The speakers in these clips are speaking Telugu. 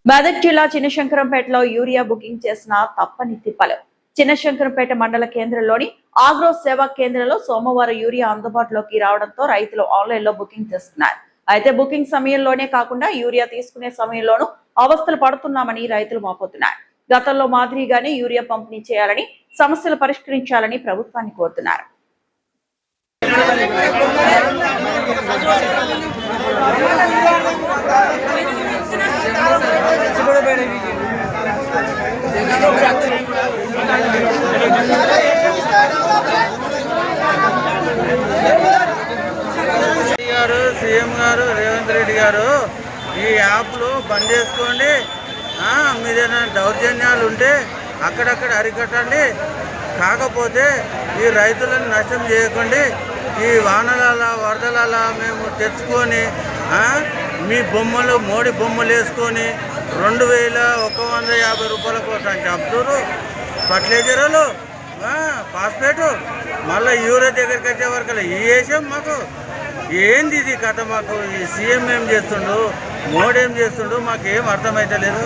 మెదక్ జిల్లా చిన్నశంకరంపేటలో యూరియా బుకింగ్ చేసిన తప్పని తిప్పలు. చిన్నశంకరంపేట మండల కేంద్రంలోని ఆగ్రో సేవా కేంద్రంలో సోమవారం యూరియా అందుబాటులోకి రావడంతో రైతులు ఆన్లైన్ లో బుకింగ్ చేస్తున్నారు. అయితే బుకింగ్ సమయంలోనే కాకుండా యూరియా తీసుకునే సమయంలోనూ అవస్థలు పడుతున్నామని రైతులు వాపోతున్నారు. గతంలో మాదిరిగానే యూరియా పంపిణీ చేయాలని, సమస్యలు పరిష్కరించాలని ప్రభుత్వాన్ని కోరుతున్నారు. సీఎం గారు రేవంత్ రెడ్డి గారు ఈ యాప్లు బంద్ చేసుకోండి, మీదేనా దౌర్జన్యాలు ఉంటే అక్కడక్కడ అరికట్టండి, కాకపోతే ఈ రైతులను నష్టం చేయకండి. ఈ వానల వరదల మేము తెచ్చుకొని మీ బొమ్మలు మోడీ బొమ్మలు వేసుకొని 2150 రూపాయల కోసం చెప్తారు. ఫర్టిలైజర్లు, ఫాస్ఫేటు, మళ్ళీ యూరియా దగ్గరికి వచ్చే వరకు ఈ వేసాం. మాకు ఏంది ఇది కథ? మాకు ఈ సీఎం ఏం చేస్తుండు, మోడీ ఏం చేస్తుండు, మాకు ఏం అర్థమైతలేదు.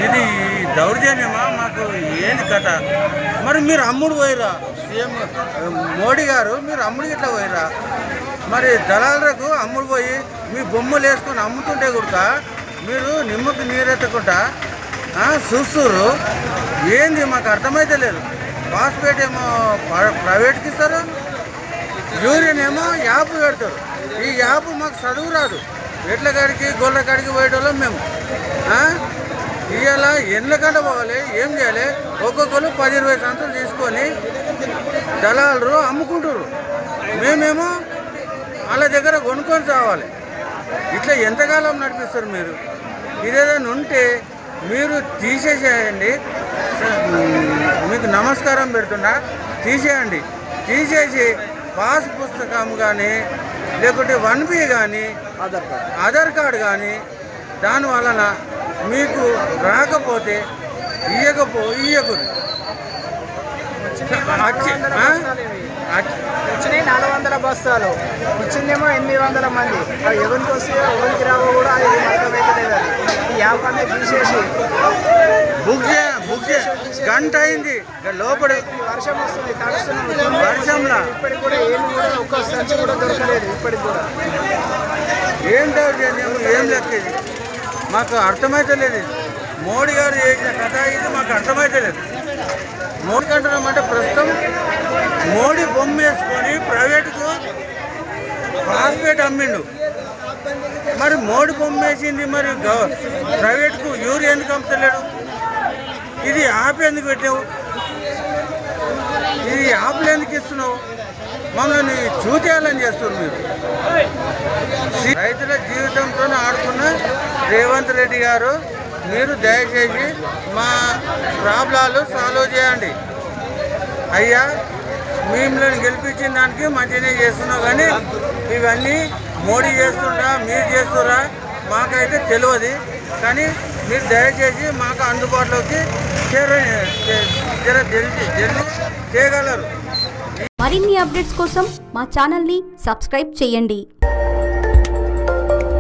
ఇది దౌర్జన్యమా? మాకు ఏంది కథ? మరి మీరు అమ్ముడు పోయిరా? సీఎం మోడీ గారు మీరు అమ్ముడు ఇట్లా పోయిరా? మరి దళాలకు అమ్ముడు పోయి మీ బొమ్మలు వేసుకొని అమ్ముతుంటే కూడా మీరు నిమ్మకు నీరెత్తకుండా చూస్తున్నారు. ఏంది మాకు అర్థమైతే లేదు. ఫాస్ఫేట్ ఏమో ప్రైవేట్కి ఇస్తారు, యూరియానేమో యాప్ పెడతారు. ఈ యాప్ మాకు చదువు రాదు. ఎడ్ల కాడికి గొర్రెల కాడికి పోయేటోళ్ళం మేము. ఇవాళ ఎండ్లకంట పోవాలి, ఏం చేయాలి? ఒక్కొక్కరు 10-20 సంవత్సరాలు తీసుకొని దళాలు అమ్ముకుంటారు. మేమేమో వాళ్ళ దగ్గర కొనుక్కొని చావాలి. ఇట్లా ఎంతకాలం నడిపిస్తారు మీరు? ఇదేదైనా ఉంటే మీరు తీసేసేయండి. మీకు నమస్కారం పెడుతున్నా, తీసేయండి. తీసేసి పాస్ పుస్తకం కానీ లేకుంటే 1B కానీ ఆధార్ కార్డు కానీ దాని వలన మీకు రాకపోతే ఇయ్యకూడదు. వచ్చినాయి 400 బస్తాలు, ఇచ్చిందేమో 800 మంది. అవి ఎవరికి వస్తే ఎవరికి రావో కూడా అది అర్థమైతలేదు. ఈ యాప్ అనేది తీసేసి బుక్ గంట అయింది. లోపలి వర్షం వస్తుంది, తడుస్తున్నాం. వర్షంలో ఇప్పటికి కూడా ఏమి కూడా ఒక్క సంచి కూడా దొరకలేదు. ఇప్పటికి కూడా ఏం దౌర్జన్యం, ఏం లెక్కేది మాకు అర్థమైతలేదు. మోడీ గారు చేసిన కథ ఇది మాకు అర్థమైతలేదు. మోడీ అంటున్నామంటే ప్రస్తుతం మోడీ బొమ్మ వేసుకొని ప్రైవేటుకు ఫాస్ఫేట్ అమ్మిండు. మరి మోడీ బొమ్మ వేసింది, మరి ప్రైవేట్కు యూరియా ఎందుకు అమ్ముతలేడు? ఇది యాప్ ఎందుకు పెట్టావు? ఇది యాప్లు ఎందుకు ఇస్తున్నావు? మమ్మల్ని చూచేయాలని చేస్తున్నారు మీరు. రైతుల జీవితంతో ఆడుకున్న రేవంత్ రెడ్డి గారు, మీరు దయచేసి మా ప్రాబ్లాలు సాల్వ్ చేయండి. అయ్యా, మిమ్మల్ని గెలిపించిన దానికి మంచిగానే చేస్తున్నావు, కానీ ఇవన్నీ మోడీ చేస్తుండ్రా మీరు చేస్తురా మాకైతే తెలియదు. కానీ మీరు దయచేసి మాకు అందుబాటులోకి జల్దీ చేయగలరు. మరిన్ని అప్డేట్స్ కోసం మా ఛానల్ని సబ్స్క్రైబ్ చేయండి.